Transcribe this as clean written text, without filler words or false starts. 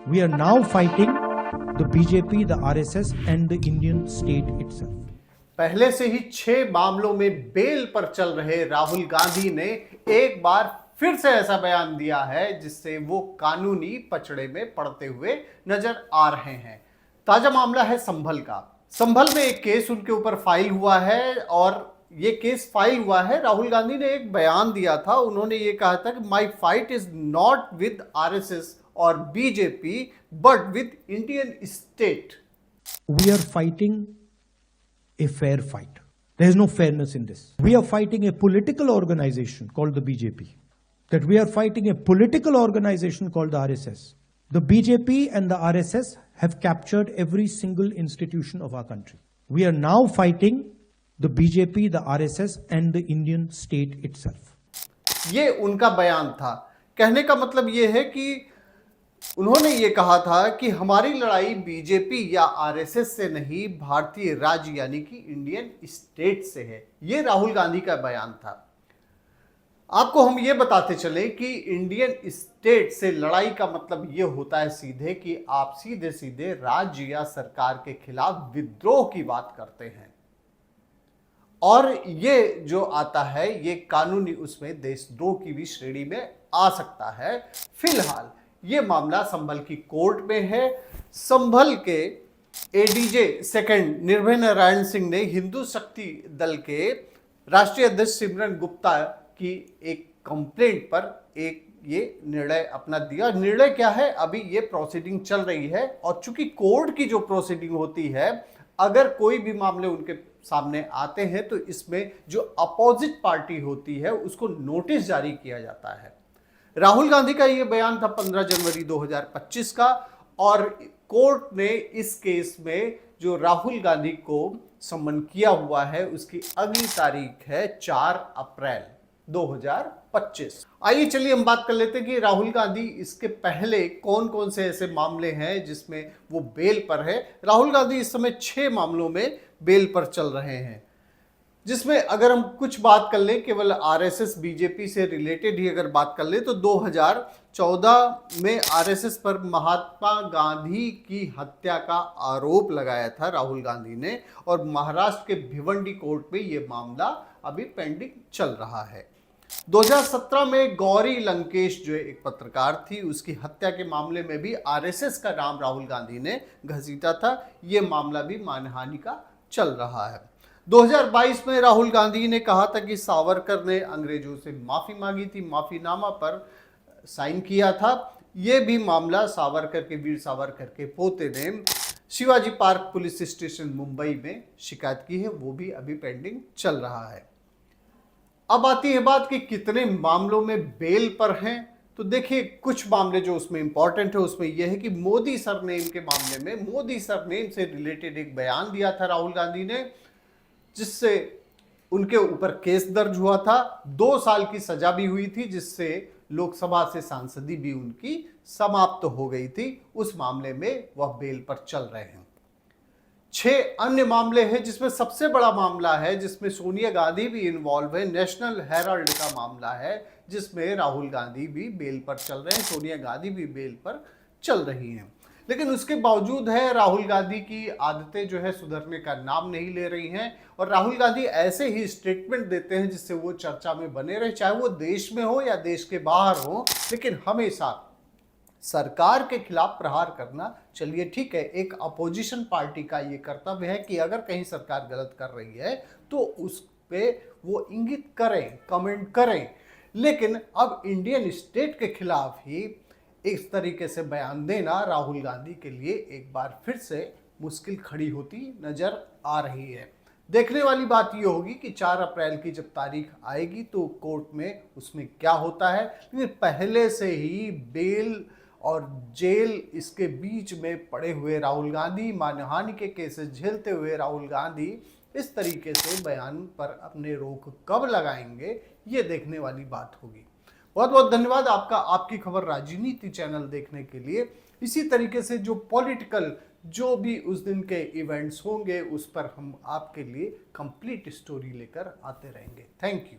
We are now fighting the BJP, the RSS and the Indian state itself. पहले से ही 6 मामलों में bell पर चल रहे राहुल गांधी ने एक बार फिर से ऐसा बयान दिया है जिससे वो कानूनी पचड़े में पड़ते हुए नजर आ रहे हैं। ताजा मामला है संभल का। संभल में एक केस उनके ऊपर फाइल हुआ है और ये केस फाइल हुआ है। राहुल गांधी ने एक बयान दिया था, उन्होंने ये कहा था कि my fight is not with RSS और BJP but with Indian state. We are fighting a fair fight. There is no fairness in this. We are fighting a political organization called the BJP. That we are fighting a political organization called the RSS. The BJP and the RSS have captured every single institution of our country. We are now fighting the BJP, the RSS and the Indian state itself. ये उनका बयान था। कहने का मतलब ये है कि उन्होंने ये कहा था कि हमारी लड़ाई बीजेपी या आरएसएस से नहीं, भारतीय राज्य यानी कि इंडियन स्टेट से है। ये राहुल गांधी का बयान था। आपको हम ये बताते चले कि इंडियन स्टेट से लड़ाई का मतलब ये होता है सीधे कि आप सीधे सीधे राज्य या सरकार के खिलाफ विद्रोह की बात करते हैं और ये जो आता है ये कानूनी उसमें देशद्रोह की भी श्रेणी में आ सकता है। फिलहाल ये मामला संभल की कोर्ट में है। संभल के एडीजे सेकंड निर्भय नारायण सिंह ने हिंदू शक्ति दल के राष्ट्रीय अध्यक्ष सिमरन गुप्ता की एक कंप्लेंट पर एक ये निर्णय अपना दिया। निर्णय क्या है, अभी ये प्रोसीडिंग चल रही है और चूंकि कोर्ट की जो प्रोसीडिंग होती है, अगर कोई भी मामले उनके सामने आते हैं तो इसमें जो अपोजिट पार्टी होती है उसको नोटिस जारी किया जाता है। राहुल गांधी का यह बयान था 15 जनवरी 2025 का और कोर्ट ने इस केस में जो राहुल गांधी को सम्मन किया हुआ है उसकी अगली तारीख है 4 अप्रैल 2025। आइए चलिए हम बात कर लेते हैं कि राहुल गांधी इसके पहले कौन कौन से ऐसे मामले हैं जिसमें वो बेल पर है। राहुल गांधी इस समय 6 मामलों में बेल पर चल रहे हैं, जिसमें अगर हम कुछ बात कर लें केवल आरएसएस बीजेपी से रिलेटेड ही अगर बात कर लें तो 2014 में आरएसएस पर महात्मा गांधी की हत्या का आरोप लगाया था राहुल गांधी ने और महाराष्ट्र के भिवंडी कोर्ट में यह मामला अभी पेंडिंग चल रहा है। 2017 में गौरी लंकेश जो एक पत्रकार थी उसकी हत्या के मामले में भी आरएसएस का नाम राहुल गांधी ने घसीटा था। यह मामला भी मानहानि का चल रहा है। 2022 में राहुल गांधी ने कहा था कि सावरकर ने अंग्रेजों से माफी मांगी थी, माफीनामा पर साइन किया था। यह भी मामला सावरकर के वीर सावरकर के पोते ने Shivaji park police station Mumbai में शिकायत की है, वो भी अभी पेंडिंग चल रहा है। अब आती है बात कि कितने मामलों में बेल पर हैं। तो देखिए कुछ मामले जो उसमें इंपॉर्टेंट है उसमें यह है कि मोदी सरनेम के मामले में मोदी सरनेम से रिलेटेड एक बयान दिया था राहुल गांधी ने, जिससे उनके ऊपर केस दर्ज हुआ था। 2 साल की सजा भी हुई थी, जिससे लोकसभा से सांसदी भी उनकी समाप्त हो गई थी। उस मामले में वह बेल पर चल रहे हैं। 6 अन्य मामले हैं जिसमें सबसे बड़ा मामला है जिसमें सोनिया गांधी भी इन्वॉल्व है। नेशनल हेराल्ड का मामला है जिसमें राहुल गांधी भी बेल पर चल रहे हैं, सोनिया गांधी भी बेल पर चल रही हैं। लेकिन उसके बावजूद है राहुल गांधी की आदतें जो है सुधरने का नाम नहीं ले रही हैं और राहुल गांधी ऐसे ही स्टेटमेंट देते हैं जिससे वो चर्चा में बने रहे, चाहे वो देश में हो या देश के बाहर हो, लेकिन हमेशा सरकार के खिलाफ प्रहार करना। चलिए ठीक है, एक अपोजिशन पार्टी का ये कर्तव्य है कि अगर कहीं सरकार गलत कर रही है तो उस पे वो इंगित करें, कमेंट करें, लेकिन अब इंडियन स्टेट के खिलाफ ही इस तरीके से बयान देना राहुल गांधी के लिए एक बार फिर से मुश्किल खड़ी होती नजर आ रही है। देखने वाली बात यह होगी कि 4 अप्रैल की जब तारीख आएगी तो कोर्ट में उसमें क्या होता है। लेकिन पहले से ही बेल और जेल इसके बीच में पड़े हुए राहुल गांधी, मानहानि के केसेस झेलते हुए राहुल गांधी इस तरीके से बयान पर अपने रोक कब लगाएंगे, ये देखने वाली बात होगी। बहुत बहुत धन्यवाद आपका, आपकी खबर राजनीति चैनल देखने के लिए। इसी तरीके से जो पॉलिटिकल जो भी उस दिन के इवेंट्स होंगे उस पर हम आपके लिए कंप्लीट स्टोरी लेकर आते रहेंगे। Thank you.